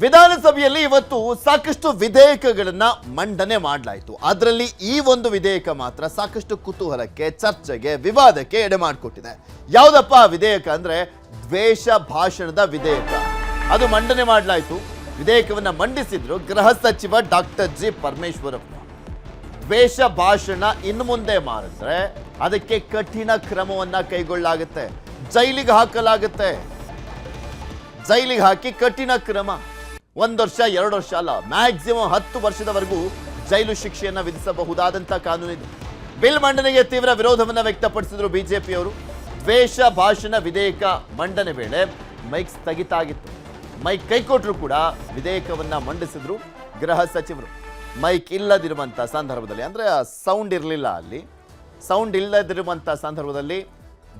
ವಿಧಾನಸಭೆಯಲ್ಲಿ ಇವತ್ತು ಸಾಕಷ್ಟು ವಿಧೇಯಕಗಳನ್ನ ಮಂಡನೆ ಮಾಡಲಾಯಿತು. ಅದರಲ್ಲಿ ಈ ಒಂದು ವಿಧೇಯಕ ಮಾತ್ರ ಸಾಕಷ್ಟು ಕುತೂಹಲಕ್ಕೆ, ಚರ್ಚೆಗೆ, ವಿವಾದಕ್ಕೆ ಎಡೆ ಮಾಡಿಕೊಟ್ಟಿದೆ. ಯಾವುದಪ್ಪ ಆ ವಿಧೇಯಕ ಅಂದ್ರೆ ದ್ವೇಷ ಭಾಷಣದ ವಿಧೇಯಕ. ಅದು ಮಂಡನೆ ಮಾಡಲಾಯಿತು. ವಿಧೇಯಕವನ್ನ ಮಂಡಿಸಿದ್ರು ಗೃಹ ಸಚಿವ ಡಾಕ್ಟರ್ ಜಿ ಪರಮೇಶ್ವರ್. ದ್ವೇಷ ಭಾಷಣ ಇನ್ನು ಮುಂದೆ ಮಾಡಿದ್ರೆ ಅದಕ್ಕೆ ಕಠಿಣ ಕ್ರಮವನ್ನ ಕೈಗೊಳ್ಳಲಾಗುತ್ತೆ, ಜೈಲಿಗೆ ಹಾಕಲಾಗುತ್ತೆ. ಜೈಲಿಗೆ ಹಾಕಿ ಕಠಿಣ ಕ್ರಮ, 1 ವರ್ಷ 2 ವರ್ಷ ಅಲ್ಲ, ಮ್ಯಾಕ್ಸಿಮಮ್ 10 ವರ್ಷದವರೆಗೂ ಜೈಲು ಶಿಕ್ಷೆಯನ್ನು ವಿಧಿಸಬಹುದಾದಂಥ ಕಾನೂನಿದೆ. ಬಿಲ್ ಮಂಡನೆಗೆ ತೀವ್ರ ವಿರೋಧವನ್ನು ವ್ಯಕ್ತಪಡಿಸಿದ್ರು ಬಿಜೆಪಿಯವರು. ದ್ವೇಷ ಭಾಷಣ ವಿಧೇಯಕ ಮಂಡನೆ ವೇಳೆ ಮೈಕ್ ಸ್ಥಗಿತ ಆಗಿತ್ತು. ಮೈಕ್ ಕೈಕೊಟ್ಟರು ಕೂಡ ವಿಧೇಯಕವನ್ನ ಮಂಡಿಸಿದ್ರು ಗೃಹ ಸಚಿವರು. ಮೈಕ್ ಇಲ್ಲದಿರುವಂಥ ಸಂದರ್ಭದಲ್ಲಿ, ಅಂದರೆ ಸೌಂಡ್ ಇರಲಿಲ್ಲ, ಅಲ್ಲಿ ಸೌಂಡ್ ಇಲ್ಲದಿರುವಂಥ ಸಂದರ್ಭದಲ್ಲಿ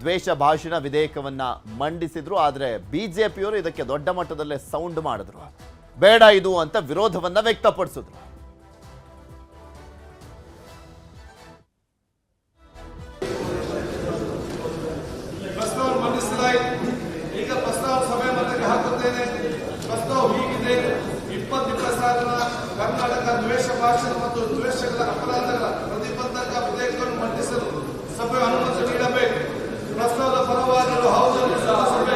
ದ್ವೇಷ ಭಾಷಣ ವಿಧೇಯಕವನ್ನ ಮಂಡಿಸಿದ್ರು. ಆದರೆ ಬಿಜೆಪಿಯವರು ಇದಕ್ಕೆ ದೊಡ್ಡ ಮಟ್ಟದಲ್ಲೇ ಸೌಂಡ್ ಮಾಡಿದ್ರು, ಬೇಡ ಇದು ಅಂತ ವಿರೋಧವನ್ನ ವ್ಯಕ್ತಪಡಿಸಿದ್ರು. ಪ್ರಸ್ತಾವ ಮಂಡಿಸಲಾಯಿತು. ಈಗ ಪ್ರಸ್ತಾವ ಸಭೆ ಮತಕ್ಕೆ ಹಾಕುತ್ತೇನೆ. ಪ್ರಸ್ತಾವ ಹೀಗಿದೆ: 2024ರ ಕರ್ನಾಟಕ ದ್ವೇಷ ಭಾಷಣ ಮತ್ತು ದ್ವೇಷಗಳ ಅಪರಾಧಗಳ ಪ್ರತಿಬಂಧಕ ವಿಧೇಯಕವನ್ನು ಮಂಡಿಸಲು ಸಭೆ ಅನುಮತಿ ನೀಡಬೇಕು. ಪ್ರಸ್ತಾವದ ಪರವಾದರು ಹೌದು ಸಭೆ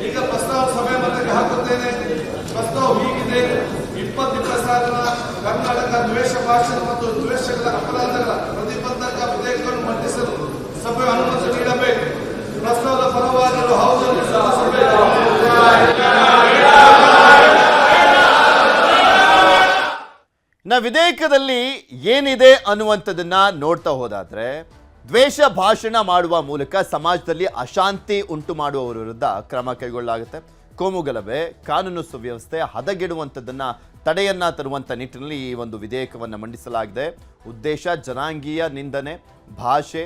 ಈಗ ಪ್ರಸ್ತಾವ ಸಭೆ ಮತಕ್ಕೆ ಹಾಕುತ್ತೇನೆ. ಪ್ರಸ್ತಾವ ಹೀಗಿದೆ: 2024ರ ಕರ್ನಾಟಕ ದ್ವೇಷ ಭಾಷಣ ಮತ್ತು ದ್ವೇಷಗಳ ಅಪರಾಧಗಳ ಪ್ರತಿಬಂಧಕ ವಿಧೇಯಕವನ್ನು ಮಂಡಿಸಲು ಸಭೆ ಅನುಮತಿ ನೀಡಬೇಕು. ಪ್ರಸ್ತಾವದ ಪರವಾದರು ಹೌದು ಸಭೆ ವಿಧೇಯಕದಲ್ಲಿ ಏನಿದೆ ಅನ್ನುವಂಥದ್ದನ್ನ ನೋಡ್ತಾ ಹೋದಾದ್ರೆ, ದ್ವೇಷ ಭಾಷಣ ಮಾಡುವ ಮೂಲಕ ಸಮಾಜದಲ್ಲಿ ಅಶಾಂತಿ ಉಂಟು ಮಾಡುವವರ ವಿರುದ್ಧ ಕ್ರಮ ಕೈಗೊಳ್ಳಲಾಗುತ್ತೆ. ಕೋಮುಗಲಭೆ, ಕಾನೂನು ಸುವ್ಯವಸ್ಥೆ ಹದಗೆಡುವಂಥದ್ದನ್ನ ತಡೆಯನ್ನ ತರುವಂಥ ನಿಟ್ಟಿನಲ್ಲಿ ಈ ಒಂದು ವಿಧೇಯಕವನ್ನು ಮಂಡಿಸಲಾಗಿದೆ. ಉದ್ದೇಶ ಜನಾಂಗೀಯ ನಿಂದನೆ, ಭಾಷೆ,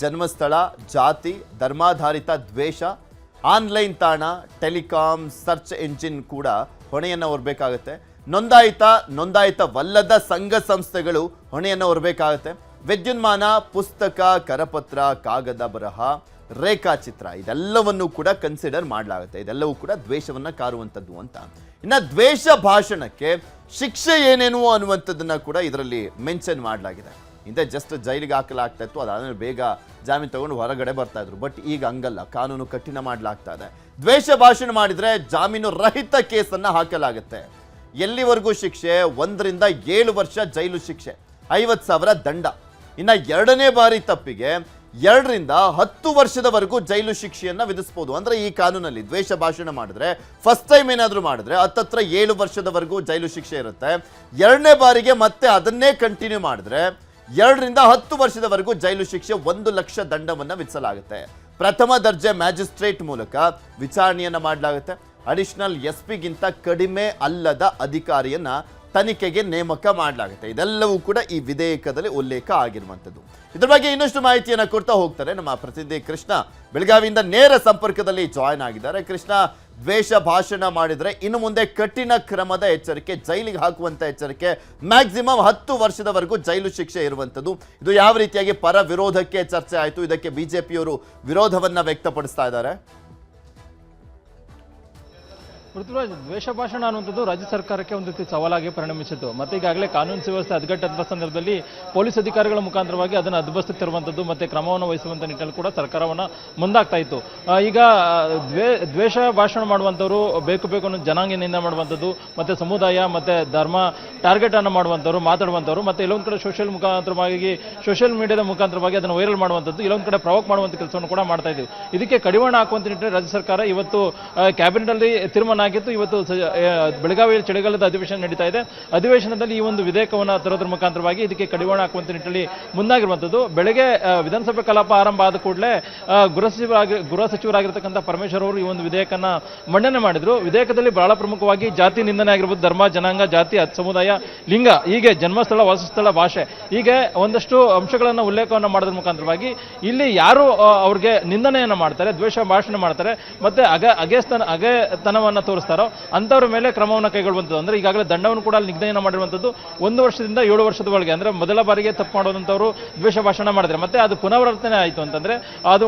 ಜನ್ಮಸ್ಥಳ, ಜಾತಿ, ಧರ್ಮಾಧಾರಿತ ದ್ವೇಷ, ಆನ್ಲೈನ್ ತಾಣ, ಟೆಲಿಕಾಂ, ಸರ್ಚ್ ಎಂಜಿನ್ ಕೂಡ ಹೊಣೆಯನ್ನು ಹೊರಬೇಕಾಗುತ್ತೆ. ನೋಂದಾಯಿತವಲ್ಲದ ಸಂಘ ಸಂಸ್ಥೆಗಳು ಹೊಣೆಯನ್ನು ಹೊರಬೇಕಾಗುತ್ತೆ. ವಿದ್ಯುನ್ಮಾನ, ಪುಸ್ತಕ, ಕರಪತ್ರ, ಕಾಗದ ಬರಹ, ರೇಖಾಚಿತ್ರ ಇದೆಲ್ಲವನ್ನು ಕೂಡ ಕನ್ಸಿಡರ್ ಮಾಡಲಾಗುತ್ತೆ. ಇದೆಲ್ಲವೂ ಕೂಡ ದ್ವೇಷವನ್ನ ಕಾರುವಂಥದ್ದು ಅಂತ. ಇನ್ನು ದ್ವೇಷ ಭಾಷಣಕ್ಕೆ ಶಿಕ್ಷೆ ಏನೇನು ಅನ್ನುವಂಥದ್ದನ್ನ ಕೂಡ ಇದರಲ್ಲಿ ಮೆನ್ಷನ್ ಮಾಡಲಾಗಿದೆ. ಹಿಂದೆ ಜಸ್ಟ್ ಜೈಲಿಗೆ ಹಾಕಲಾಗ್ತಾ ಇತ್ತು, ಅದಾದ್ಮೇಲೆ ಬೇಗ ಜಾಮೀನು ತಗೊಂಡು ಹೊರಗಡೆ ಬರ್ತಾ ಇದ್ರು. ಬಟ್ ಈಗ ಹಂಗಲ್ಲ, ಕಾನೂನು ಕಠಿಣ ಮಾಡಲಾಗ್ತಾ ಇದೆ. ದ್ವೇಷ ಭಾಷಣ ಮಾಡಿದ್ರೆ ಜಾಮೀನು ರಹಿತ ಕೇಸನ್ನ ಹಾಕಲಾಗುತ್ತೆ. ಎಲ್ಲಿವರೆಗೂ ಶಿಕ್ಷೆ? 1 ರಿಂದ 7 ವರ್ಷ ಜೈಲು ಶಿಕ್ಷೆ, 50,000 ದಂಡ. ಇನ್ನು 2ನೇ ಬಾರಿ ತಪ್ಪಿಗೆ 2 ರಿಂದ 10 ವರ್ಷದವರೆಗೂ ಜೈಲು ಶಿಕ್ಷೆಯನ್ನ ವಿಧಿಸಬಹುದು. ಅಂದ್ರೆ ಈ ಕಾನೂನಲ್ಲಿ ದ್ವೇಷ ಭಾಷಣ ಮಾಡಿದ್ರೆ, ಫಸ್ಟ್ ಟೈಮ್ ಏನಾದರೂ ಮಾಡಿದ್ರೆ ಹತ್ತತ್ರ 7 ವರ್ಷದವರೆಗೂ ಜೈಲು ಶಿಕ್ಷೆ ಇರುತ್ತೆ. 2ನೇ ಬಾರಿಗೆ ಮತ್ತೆ ಅದನ್ನೇ ಕಂಟಿನ್ಯೂ ಮಾಡಿದ್ರೆ 2 ರಿಂದ 10 ವರ್ಷದವರೆಗೂ ಜೈಲು ಶಿಕ್ಷೆ, 1 ಲಕ್ಷ ದಂಡವನ್ನ ವಿಧಿಸಲಾಗುತ್ತೆ. ಪ್ರಥಮ ದರ್ಜೆ ಮ್ಯಾಜಿಸ್ಟ್ರೇಟ್ ಮೂಲಕ ವಿಚಾರಣೆಯನ್ನ ಮಾಡಲಾಗುತ್ತೆ. ಅಡಿಷನಲ್ SP ಗಿಂತ ಕಡಿಮೆ ಅಲ್ಲದ ಅಧಿಕಾರಿಯನ್ನ ತನಿಖೆಗೆ ನೇಮಕ ಮಾಡಲಾಗುತ್ತೆ. ಇದೆಲ್ಲವೂ ಕೂಡ ಈ ವಿಧೇಯಕದಲ್ಲಿ ಉಲ್ಲೇಖ ಆಗಿರುವಂಥದ್ದು. ಇದ್ರ ಬಗ್ಗೆ ಇನ್ನಷ್ಟು ಮಾಹಿತಿಯನ್ನು ಕೊಡ್ತಾ ಹೋಗ್ತಾರೆ ನಮ್ಮ ಪ್ರತಿನಿಧಿ ಕೃಷ್ಣ. ಬೆಳಗಾವಿಯಿಂದ ನೇರ ಸಂಪರ್ಕದಲ್ಲಿ ಜಾಯ್ನ್ ಆಗಿದ್ದಾರೆ. ಕೃಷ್ಣ, ದ್ವೇಷ ಭಾಷಣ ಮಾಡಿದ್ರೆ ಇನ್ನು ಮುಂದೆ ಕಠಿಣ ಕ್ರಮದ ಎಚ್ಚರಿಕೆ, ಜೈಲಿಗೆ ಹಾಕುವಂತ ಎಚ್ಚರಿಕೆ, ಮ್ಯಾಕ್ಸಿಮಮ್ 10 ವರ್ಷದವರೆಗೂ ಜೈಲು ಶಿಕ್ಷೆ ಇರುವಂಥದ್ದು. ಇದು ಯಾವ ರೀತಿಯಾಗಿ ಪರ ವಿರೋಧಕ್ಕೆ ಚರ್ಚೆ ಆಯಿತು? ಇದಕ್ಕೆ ಬಿಜೆಪಿಯವರು ವಿರೋಧವನ್ನ ವ್ಯಕ್ತಪಡಿಸ್ತಾ ಇದ್ದಾರೆ. ಪೃಥ್ವಿರಾಜ್, ದ್ವೇಷ ಭಾಷಣ ಅನ್ನುವಂಥದ್ದು ರಾಜ್ಯ ಸರ್ಕಾರಕ್ಕೆ ಒಂದು ರೀತಿ ಸವಾಲಾಗಿ ಪರಿಣಮಿಸಿತು. ಮತ್ತೆ ಈಗಾಗಲೇ ಕಾನೂನು ಸುವ್ಯವಸ್ಥೆ ಹದಗೆಟ್ಟಂತಹ ಸಂದರ್ಭದಲ್ಲಿ ಪೊಲೀಸ್ ಅಧಿಕಾರಿಗಳ ಮುಖಾಂತರವಾಗಿ ಅದನ್ನು ಹದ್ದುಬಸ್ತಿಗೆ ತರುವಂಥದ್ದು ಮತ್ತೆ ಕ್ರಮವನ್ನು ವಹಿಸುವಂಥ ನಿಟ್ಟಿನಲ್ಲಿ ಕೂಡ ಸರ್ಕಾರವನ್ನು ಮುಂದಾಗ್ತಾ ಇತ್ತು. ಈಗ ದ್ವೇಷ ಭಾಷಣ ಮಾಡುವಂಥವ್ರು, ಬೇಕು ಅನ್ನೋ ಜನಾಂಗ ನಿಂದ ಮಾಡುವಂಥದ್ದು, ಮತ್ತೆ ಸಮುದಾಯ ಮತ್ತೆ ಧರ್ಮ ಟಾರ್ಗೆಟ್ ಅನ್ನು ಮಾಡುವಂಥವ್ರು, ಮಾತಾಡುವಂಥವ್ರು, ಮತ್ತೆ ಇಲ್ಲೊಂದು ಕಡೆ ಸೋಷಿಯಲ್ ಮೀಡಿಯಾದ ಮುಖಾಂತರವಾಗಿ ಅದನ್ನು ವೈರಲ್ ಮಾಡುವಂಥದ್ದು, ಇಲ್ಲೊಂದು ಕಡೆ ಪ್ರವೋಕ್ ಮಾಡುವಂಥ ಕೆಲಸವನ್ನು ಕೂಡ ಮಾಡ್ತಾ ಇದ್ದೀವಿ. ಇದಕ್ಕೆ ಕಡಿವಾಣ ಹಾಕುವಂಥ ನಿಟ್ಟಿನಲ್ಲಿ ರಾಜ್ಯ ಸರ್ಕಾರ ಇವತ್ತು ಕ್ಯಾಬಿನೆಟ್ ಅಲ್ಲಿ ತೀರ್ಮಾನ ತೀರ್ಮಾನ ಆಗಿತ್ತು. ಇವತ್ತು ಬೆಳಗಾವಿಯಲ್ಲಿ ಚಳಿಗಾಲದ ಅಧಿವೇಶನ ನಡೀತಾ ಇದೆ. ಅಧಿವೇಶನದಲ್ಲಿ ಈ ಒಂದು ವಿಧೇಯಕವನ್ನು ತರೋದ್ರ ಮುಖಾಂತರವಾಗಿ ಇದಕ್ಕೆ ಕಡಿವಾಣ ಹಾಕುವಂತ ನಿಟ್ಟಿನಲ್ಲಿ ಮುಂದಾಗಿರುವಂಥದ್ದು. ಬೆಳಗ್ಗೆ ವಿಧಾನಸಭೆ ಕಲಾಪ ಆರಂಭ ಆದ ಕೂಡಲೇ ಗೃಹ ಸಚಿವರಾಗಿರ್ತಕ್ಕಂಥ ಪರಮೇಶ್ವರ್ ಅವರು ಈ ಒಂದು ವಿಧೇಯಕನ ಮಂಡನೆ ಮಾಡಿದ್ರು. ವಿಧೇಯಕದಲ್ಲಿ ಬಹಳ ಪ್ರಮುಖವಾಗಿ ಜಾತಿ ನಿಂದನೆ ಆಗಿರ್ಬೋದು, ಧರ್ಮ, ಜನಾಂಗ, ಜಾತಿ, ಸಮುದಾಯ, ಲಿಂಗ, ಹೀಗೆ ಜನ್ಮಸ್ಥಳ, ವಾಸಸ್ಥಳ, ಭಾಷೆ, ಹೀಗೆ ಒಂದಷ್ಟು ಅಂಶಗಳನ್ನು ಉಲ್ಲೇಖವನ್ನು ಮಾಡೋದ್ರ ಮುಖಾಂತರವಾಗಿ ಇಲ್ಲಿ ಯಾರು ಅವ್ರಿಗೆ ನಿಂದನೆಯನ್ನು ಮಾಡ್ತಾರೆ, ದ್ವೇಷ ಭಾಷಣ ಮಾಡ್ತಾರೆ, ಮತ್ತೆ ಅಗೆತನವನ್ನು ತೋರಿಸ್ತಾರೋ ಅಂಥವ್ರ ಮೇಲೆ ಕ್ರಮವನ್ನು ಕೈಗೊಳ್ಳುವಂಥದ್ದು. ಅಂದ್ರೆ ಈಗಾಗಲೇ ದಂಡವನ್ನು ಕೂಡ ನಿಗದಿಯನ್ನು ಮಾಡಿರುವಂಥದ್ದು 1 ವರ್ಷದಿಂದ 7 ವರ್ಷದವರೆಗೆ. ಅಂದ್ರೆ ಮೊದಲ ಬಾರಿಗೆ ತಪ್ಪು ಮಾಡೋದಂಥವ್ರು ದ್ವೇಷ ಭಾಷಣ ಮಾಡಿದ್ರೆ ಮತ್ತೆ ಅದು ಪುನರಾವರ್ತನೆ ಆಯಿತು ಅಂತಂದ್ರೆ ಅದು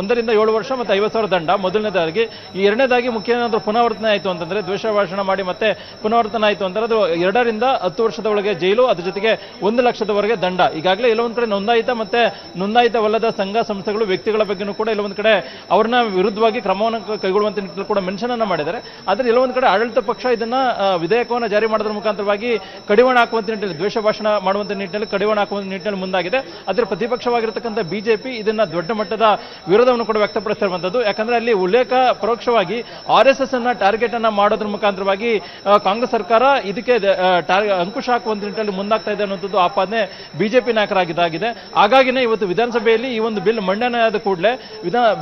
1 ರಿಂದ 7 ವರ್ಷ ಮತ್ತೆ 50,000 ದಂಡ ಮೊದಲನೇದಾಗಿ. ಈ ಎರಡನೇದಾಗಿ ಮುಖ್ಯ ಏನಾದರೂ ಪುನರಾವರ್ತನೆ ಆಯಿತು ಅಂತಂದ್ರೆ ದ್ವೇಷ ಭಾಷಣ ಮಾಡಿ ಮತ್ತೆ ಪುನರಾವರ್ತನೆ ಆಯಿತು ಅಂತಂದ್ರೆ ಅದು 2 ರಿಂದ 10 ವರ್ಷದ ಒಳಗೆ ಜೈಲು, ಅದ್ರ ಜೊತೆಗೆ 1 ಲಕ್ಷದವರೆಗೆ ದಂಡ. ಈಗಾಗಲೇ ಎಲ್ಲೊಂದ್ ಕಡೆ ನೋಂದಾಯಿತ ಮತ್ತೆ ನೋಂದಾಯಿತವಲ್ಲದ ಸಂಘ ಸಂಸ್ಥೆಗಳು, ವ್ಯಕ್ತಿಗಳ ಬಗ್ಗೆನೂ ಕೂಡ ಎಲ್ಲೊಂದ್ ಕಡೆ ಅವ್ರನ್ನ ವಿರುದ್ಧವಾಗಿ ಕ್ರಮವನ್ನು ಕೈಗೊಳ್ಳುವಂತ ನಿಟ್ಟಿನಲ್ಲಿ ಕೂಡ ಮೆನ್ಷನ್ ಅನ್ನ ಮಾಡಿದ್ದಾರೆ. ಆದ್ರೆ ಎಲ್ಲೊಂದ್ ಕಡೆ ಆಡಳಿತ ಪಕ್ಷ ಇದನ್ನ ವಿಧೇಯಕವನ್ನು ಜಾರಿ ಮಾಡೋದ್ರ ಮುಖಾಂತರವಾಗಿ ಕಡಿವಾಣ ಹಾಕುವಂತ ನಿಟ್ಟಿನಲ್ಲಿ, ದ್ವೇಷ ಭಾಷಣ ಮಾಡುವಂತ ನಿಟ್ಟಿನಲ್ಲಿ ಕಡಿವಾಣ ಹಾಕುವಂತ ನಿಟ್ಟಿನಲ್ಲಿ ಮುಂದಾಗಿದೆ. ಅದರ ಪ್ರತಿಪಕ್ಷವಾಗಿರತಕ್ಕಂಥ ಬಿಜೆಪಿ ಇದನ್ನ ದೊಡ್ಡ ಮಟ್ಟದ ವಿರೋಧವನ್ನು ಕೂಡ ವ್ಯಕ್ತಪಡಿಸಿರುವಂತದ್ದು. ಯಾಕಂದ್ರೆ ಅಲ್ಲಿ ಉಲ್ಲೇಖ ಪರೋಕ್ಷವಾಗಿ RSS ಅನ್ನ ಟಾರ್ಗೆಟ್ ಅನ್ನ ಮಾಡೋದ್ರ ಮುಖಾಂತರವಾಗಿ ಕಾಂಗ್ರೆಸ್ ಸರ್ಕಾರ ಇದಕ್ಕೆ ಅಂಕುಶ ಹಾಕುವಂತ ನಿಟ್ಟಿನಲ್ಲಿ ಮುಂದಾಗ್ತಾ ಇದೆ ಅನ್ನುವಂಥದ್ದು ಆಪಾದನೆ ಬಿಜೆಪಿ ನಾಯಕರಾಗಿದ್ದಾಗಿದೆ. ಹಾಗಾಗಿನೇ ಇವತ್ತು ವಿಧಾನಸಭೆಯಲ್ಲಿ ಈ ಒಂದು ಬಿಲ್ ಮಂಡನೆ ಆದ ಕೂಡಲೇ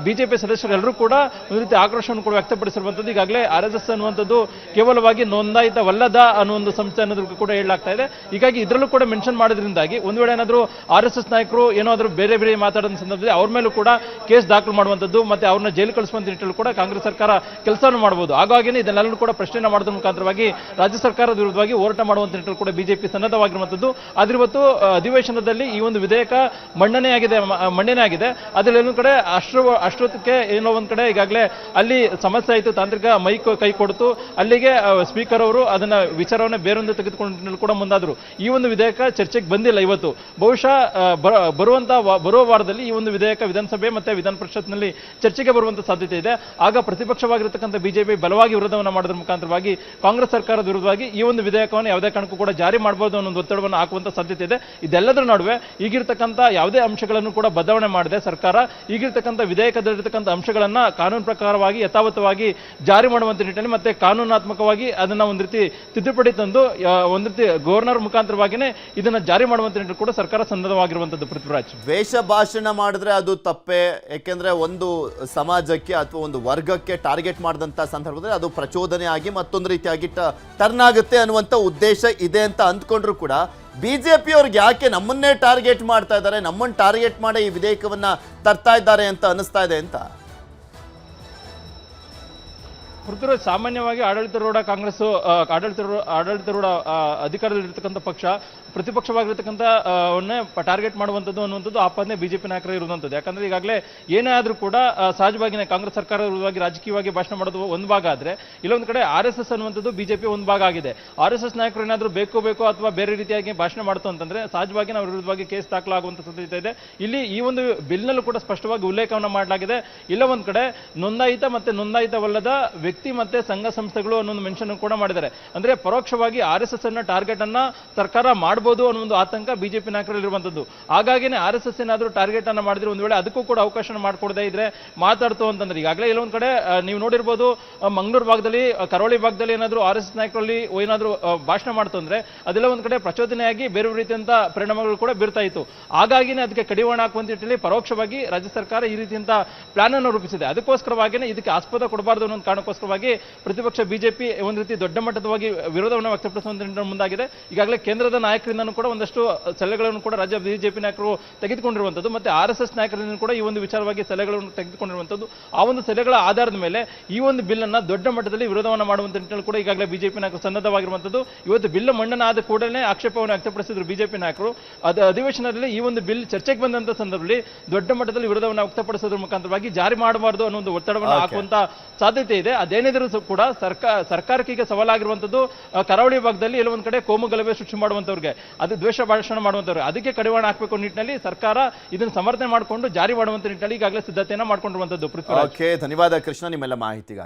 ಬಿಜೆಪಿ ಸದಸ್ಯರೆಲ್ಲರೂ ಕೂಡ ಒಂದು ರೀತಿ ಆಕ್ರೋಶವನ್ನು ಕೂಡ ವ್ಯಕ್ತಪಡಿಸಿರುವಂಥದ್ದು. ಈಗಾಗಲೇ RSS ಅನ್ನುವಂಥದ್ದು ಕೇವಲವಾಗಿ ನೋಂದಾಯಿತವಲ್ಲದ ಅನ್ನೋ ಒಂದು ಸಂಸ್ಥೆ ಅನ್ನೋದಕ್ಕೂ ಕೂಡ ಹೇಳಲಾಗ್ತಾ ಇದೆ. ಹೀಗಾಗಿ ಇದರಲ್ಲೂ ಕೂಡ ಮೆನ್ಷನ್ ಮಾಡೋದ್ರಿಂದಾಗಿ ಒಂದು ವೇಳೆ ಏನಾದರೂ RSS ನಾಯಕರು ಏನಾದರೂ ಬೇರೆ ಮಾತಾಡೋ ಸಂದರ್ಭದಲ್ಲಿ ಅವ್ರ ಮೇಲೂ ಕೂಡ ಕೇಸ್ ದಾಖಲು ಮಾಡುವಂಥದ್ದು ಮತ್ತೆ ಅವ್ರನ್ನ ಜೈಲು ಕಳಿಸುವಂತ ನಿಟ್ಟಿನಲ್ಲಿ ಕೂಡ ಕಾಂಗ್ರೆಸ್ ಸರ್ಕಾರ ಕೆಲಸವನ್ನು ಮಾಡಬಹುದು. ಹಾಗಾಗಿನೇ ಇದನ್ನೆಲ್ಲರೂ ಕೂಡ ಪ್ರಶ್ನೆ ಮಾಡೋದ್ರ ಮುಖಾಂತರವಾಗಿ ರಾಜ್ಯ ಸರ್ಕಾರದ ವಿರುದ್ಧವಾಗಿ ಹೋರಾಟ ಮಾಡುವಂತ ನಿಟ್ಟಿನಲ್ಲಿ ಕೂಡ ಬಿಜೆಪಿ ಸನ್ನದ್ಧವಾಗಿರುವಂಥದ್ದು. ಆದ್ರೆ ಇವತ್ತು ಅಧಿವೇಶನದಲ್ಲಿ ಈ ಒಂದು ವಿಧೇಯಕ ಮಂಡನೆ ಆಗಿದೆ. ಅದರಲ್ಲಿ ಒಂದು ಕಡೆ ಅಷ್ಟೊತ್ತಕ್ಕೆ ಏನೋ ಒಂದ್ ಕಡೆ ಈಗಾಗಲೇ ಅಲ್ಲಿ ಸಮಸ್ಯೆ ಆಯಿತು, ತಾಂತ್ರಿಕ ಮೈಕ್ ಕೈ ಕೊಡ್ತು, ಅಲ್ಲಿಗೆ ಸ್ಪೀಕರ್ ಅವರು ಅದನ್ನ ವಿಚಾರವನ್ನು ಬೇರೊಂದು ತೆಗೆದುಕೊಂಡು ಕೂಡ ಮುಂದಾದ್ರು. ಈ ಒಂದು ವಿಧೇಯಕ ಚರ್ಚೆಗೆ ಬಂದಿಲ್ಲ. ಇವತ್ತು ಬಹುಶಃ ಬರುವ ವಾರದಲ್ಲಿ ಈ ಒಂದು ವಿಧೇಯಕ ವಿಧಾನಸಭೆ ಮತ್ತೆ ವಿಧಾನ ಪರಿಷತ್ನಲ್ಲಿ ಚರ್ಚೆಗೆ ಬರುವಂತ ಸಾಧ್ಯತೆ ಇದೆ. ಆಗ ಪ್ರತಿಪಕ್ಷವಾಗಿರತಕ್ಕಂಥ ಬಿಜೆಪಿ ಬಲವಾಗಿ ವಿರೋಧವನ್ನು ಮಾಡೋದ್ರ ಮುಖಾಂತರವಾಗಿ ಕಾಂಗ್ರೆಸ್ ಸರ್ಕಾರದ ವಿರುದ್ಧವಾಗಿ ಈ ಒಂದು ವಿಧೇಯಕವನ್ನು ಯಾವುದೇ ಕಾರಣಕ್ಕೂ ಕೂಡ ಜಾರಿ ಮಾಡಬಹುದು ಅನ್ನೋ ಒಂದು ಒತ್ತಡವನ್ನು ಹಾಕುವಂತ ಸಾಧ್ಯತೆ ಇದೆ. ಇದೆಲ್ಲದರ ನಡುವೆ ಈಗಿರ್ತಕ್ಕಂಥ ಯಾವುದೇ ಅಂಶಗಳನ್ನು ಕೂಡ ಬದಲಾವಣೆ ಮಾಡಿದೆ ಸರ್ಕಾರ. ಈಗಿರ್ತಕ್ಕಂಥ ವಿಧೇಯಕದಲ್ಲಿರ್ತಕ್ಕಂಥ ಅಂಶಗಳನ್ನ ಕಾನೂನು ಪ್ರಕಾರವಾಗಿ ಯಥಾವತ್ತವಾಗಿ ಜಾರಿ ಮಾಡುವಂತ ನಿಟ್ಟಿನಲ್ಲಿ ಮತ್ತೆ ಕಾನೂನಾತ್ಮಕವಾಗಿ ಅದನ್ನ ಒಂದು ರೀತಿ ತಿದ್ದುಪಡಿ ತಂದು ಒಂದು ರೀತಿ ಗವರ್ನರ್ ಮುಖಾಂತರವಾಗಿನೇ ಇದನ್ನ ಜಾರಿ ಮಾಡುವಂತ ನಿಟ್ಟಿನಲ್ಲಿ ಕೂಡ ಸರ್ಕಾರ ಸನ್ನದ್ಧವಾಗಿರುವಂತದ್ದು. ಪೃಥ್ವಿರಾಜ್, ದ್ವೇಷ ಭಾಷಣ ಮಾಡಿದ್ರೆ ಅದು ತಪ್ಪೇ? ಯಾಕೆಂದ್ರೆ ಒಂದು ಸಮಾಜಕ್ಕೆ ಅಥವಾ ಒಂದು ವರ್ಗಕ್ಕೆ ಟಾರ್ಗೆಟ್ ಮಾಡಿದಂತ ಸಂದರ್ಭದಲ್ಲಿ ಅದು ಪ್ರಚೋದನೆ ಆಗಿ ಮತ್ತೊಂದು ರೀತಿಯಾಗಿ ಟರ್ನ್ ಆಗುತ್ತೆ ಅನ್ನುವಂಥ ಉದ್ದೇಶ ಇದೆ ಅಂತ ಅಂದ್ಕೊಂಡ್ರು ಕೂಡ ಬಿಜೆಪಿ ಅವ್ರಿಗೆ ಯಾಕೆ ನಮ್ಮನ್ನೇ ಟಾರ್ಗೆಟ್ ಮಾಡ್ತಾ ಇದ್ದಾರೆ, ನಮ್ಮನ್ನು ಟಾರ್ಗೆಟ್ ಮಾಡಿ ಈ ವಿಧೇಯಕವನ್ನ ತರ್ತಾ ಇದ್ದಾರೆ ಅಂತ ಅನಿಸ್ತಾ ಇದೆ ಅಂತ? ಪೃಥ್ವಿರಾಜ್, ಸಾಮಾನ್ಯವಾಗಿ ಆಡಳಿತಾರೂಢ ಕಾಂಗ್ರೆಸ್ ಆಡಳಿತಾರೂಢ ಅಧಿಕಾರದಲ್ಲಿರ್ತಕ್ಕಂಥ ಪಕ್ಷ ಪ್ರತಿಪಕ್ಷವಾಗಿರ್ತಕ್ಕಂಥ ಟಾರ್ಗೆಟ್ ಮಾಡುವಂಥದ್ದು ಅನ್ನುವಂಥದ್ದು ಆಪಾದನೆ ಬಿಜೆಪಿ ನಾಯಕರು ಇರುವಂಥದ್ದು. ಯಾಕಂದ್ರೆ ಈಗಾಗಲೇ ಏನೇ ಆದ್ರೂ ಕೂಡ ಸಹಜವಾಗಿನೇ ಕಾಂಗ್ರೆಸ್ ಸರ್ಕಾರದ ವಿರುದ್ಧವಾಗಿ ರಾಜಕೀಯವಾಗಿ ಭಾಷಣ ಮಾಡೋದು ಒಂದು ಭಾಗ ಆದ್ರೆ ಇಲ್ಲೊಂದು ಕಡೆ RSS ಅನ್ನುವಂಥದ್ದು ಬಿಜೆಪಿ ಒಂದು ಭಾಗ ಆಗಿದೆ. RSS ನಾಯಕರು ಏನಾದರೂ ಬೇಕು ಅಥವಾ ಬೇರೆ ರೀತಿಯಾಗಿ ಭಾಷಣ ಮಾಡ್ತು ಅಂತಂದ್ರೆ ಸಹಜವಾಗಿ ನಾವು ವಿರುದ್ಧವಾಗಿ ಕೇಸ್ ದಾಖಲಾಗುವಂತ ಸಾಧ್ಯತೆ ಇದೆ. ಇಲ್ಲಿ ಈ ಒಂದು ಬಿಲ್ನಲ್ಲೂ ಕೂಡ ಸ್ಪಷ್ಟವಾಗಿ ಉಲ್ಲೇಖವನ್ನು ಮಾಡಲಾಗಿದೆ. ಇಲ್ಲ ಒಂದ್ ಕಡೆ ನೋಂದಾಯಿತ ಮತ್ತೆ ನೋಂದಾಯಿತವಲ್ಲದ ವ್ಯಕ್ತಿ ಮತ್ತೆ ಸಂಘ ಸಂಸ್ಥೆಗಳು ಅನ್ನೋ ಮೆನ್ಷನ್ ಕೂಡ ಮಾಡಿದ್ದಾರೆ. ಅಂದ್ರೆ ಪರೋಕ್ಷವಾಗಿ RSS ಅನ್ನ ಟಾರ್ಗೆಟ್ ಅನ್ನ ಸರ್ಕಾರ ಮಾಡಬಹುದು ಅನ್ನೋ ಒಂದು ಆತಂಕ ಬಿಜೆಪಿ ನಾಯಕರಲ್ಲಿರುವಂತದ್ದು. ಹಾಗಾಗಿನೇ RSS ಏನಾದರೂ ಟಾರ್ಗೆಟ್ ಅನ್ನ ಮಾಡಿದ್ರೆ ಒಂದು ವೇಳೆ ಅದಕ್ಕೂ ಕೂಡ ಅವಕಾಶ ಮಾಡಿಕೊಡದೇ ಇದ್ರೆ ಮಾತಾಡ್ತು ಅಂತಂದ್ರೆ ಈಗಾಗಲೇ ಎಲ್ಲೊಂದ್ ಕಡೆ ನೀವು ನೋಡಿರ್ಬೋದು, ಮಂಗಳೂರು ಭಾಗದಲ್ಲಿ, ಕರಾವಳಿ ಭಾಗದಲ್ಲಿ ಏನಾದರೂ RSS ನಾಯಕರಲ್ಲಿ ಏನಾದರೂ ಭಾಷಣ ಮಾಡ್ತು ಅಂದ್ರೆ ಅದೆಲ್ಲ ಒಂದ್ ಕಡೆ ಪ್ರಚೋದನೆಯಾಗಿ ಬೇರೆ ರೀತಿಯಂತ ಪರಿಣಾಮಗಳು ಕೂಡ ಬೀರ್ತಾ ಇತ್ತು. ಹಾಗಾಗಿನೇ ಅದಕ್ಕೆ ಕಡಿವಾಣ ಹಾಕುವಂತ ನಿಟ್ಟಿನಲ್ಲಿ ಪರೋಕ್ಷವಾಗಿ ರಾಜ್ಯ ಸರ್ಕಾರ ಈ ರೀತಿಯಂತ ಪ್ಲಾನ್ ಅನ್ನು ರೂಪಿಸಿದೆ. ಅದಕ್ಕೋಸ್ಕರವಾಗಿನೇ ಇದಕ್ಕೆ ಆಸ್ಪದ ಕೊಡಬಾರದು ಅನ್ನೋ ಕಾರಣಕ್ಕೋಸ್ಕರವಾಗಿ ಪ್ರತಿಪಕ್ಷ ಬಿಜೆಪಿ ಒಂದು ರೀತಿ ದೊಡ್ಡ ಮಟ್ಟದವಾಗಿ ವಿರೋಧವನ್ನು ವ್ಯಕ್ತಪಡಿಸುವಂತ ಮುಂದಾಗಿದೆ. ಈಗಾಗಲೇ ಕೇಂದ್ರದ ನಾಯಕರಿಂದನೂ ಕೂಡ ಒಂದಷ್ಟು ಸಲಹೆಗಳನ್ನು ಕೂಡ ರಾಜ್ಯ ಬಿಜೆಪಿ ನಾಯಕರು ತೆಗೆದುಕೊಂಡಿರುವಂತದ್ದು ಮತ್ತೆ RSS ನಾಯಕರಿಂದ ಕೂಡ ಈ ಒಂದು ವಿಚಾರವಾಗಿ ಸಲಹೆಗಳನ್ನು ತೆಗೆದುಕೊಂಡಿರುವಂತದ್ದು. ಆ ಒಂದು ಸಲಹೆಗಳ ಆಧಾರದ ಮೇಲೆ ಈ ಒಂದು ಬಿಲ್ ಅನ್ನ ದೊಡ್ಡ ಮಟ್ಟದಲ್ಲಿ ವಿರೋಧವನ್ನು ಮಾಡುವಂತ ನಿಟ್ಟಿನಲ್ಲಿ ಕೂಡ ಈಗಾಗಲೇ ಬಿಜೆಪಿ ನಾಯಕರು ಸನ್ನದ್ಧವಾಗಿರುವಂತದ್ದು. ಇವತ್ತು ಬಿಲ್ ಮಂಡನೆ ಆದ ಕೂಡಲೇ ಆಕ್ಷೇಪವನ್ನು ವ್ಯಕ್ತಪಡಿಸಿದ್ರು ಬಿಜೆಪಿ ನಾಯಕರು. ಅಧಿವೇಶನದಲ್ಲಿ ಈ ಒಂದು ಬಿಲ್ ಚರ್ಚೆಗೆ ಬಂದಂತ ಸಂದರ್ಭದಲ್ಲಿ ದೊಡ್ಡ ಮಟ್ಟದಲ್ಲಿ ವಿರೋಧವನ್ನು ವ್ಯಕ್ತಪಡಿಸೋದ್ರ ಮುಖಾಂತರವಾಗಿ ಜಾರಿ ಮಾಡಬಾರದು ಅನ್ನೋ ಒಂದು ಒತ್ತಡವನ್ನು ಹಾಕುವಂತ ಸಾಧ್ಯತೆ ಇದೆ. ಅದೇನಿದ್ರು ಕೂಡ ಸರ್ಕಾರಕ್ಕೆ ಈಗ ಸವಾಲಾಗಿರುವಂತದ್ದು ಕರಾವಳಿ ಭಾಗದಲ್ಲಿ ಎಲ್ಲೊಂದ್ ಕಡೆ ಕೋಮು ಗಲಭೆ ಸೃಷ್ಟಿ ಮಾಡುವಂತವ್ರಿಗೆ, ಅದು ದ್ವೇಷ ಭಾಷಣ ಮಾಡುವಂತವ್ರಿಗೆ ಅದಕ್ಕೆ ಕಡಿವಾಣ ಹಾಕಬೇಕು ನಿಟ್ಟಿನಲ್ಲಿ ಸರ್ಕಾರ ಇದನ್ನು ಸಮರ್ಥನೆ ಮಾಡಿಕೊಂಡು ಜಾರಿ ಮಾಡುವಂತ ನಿಟ್ಟಿನಲ್ಲಿ ಈಗಾಗಲೇ ಸಿದ್ಧತೆಯನ್ನ ಮಾಡ್ಕೊಂಡಿರುವಂತದ್ದು. ಧನ್ಯವಾದ ಕೃಷ್ಣ ನಿಮ್ಮೆಲ್ಲ ಮಾಹಿತಿಗಾಗಿ.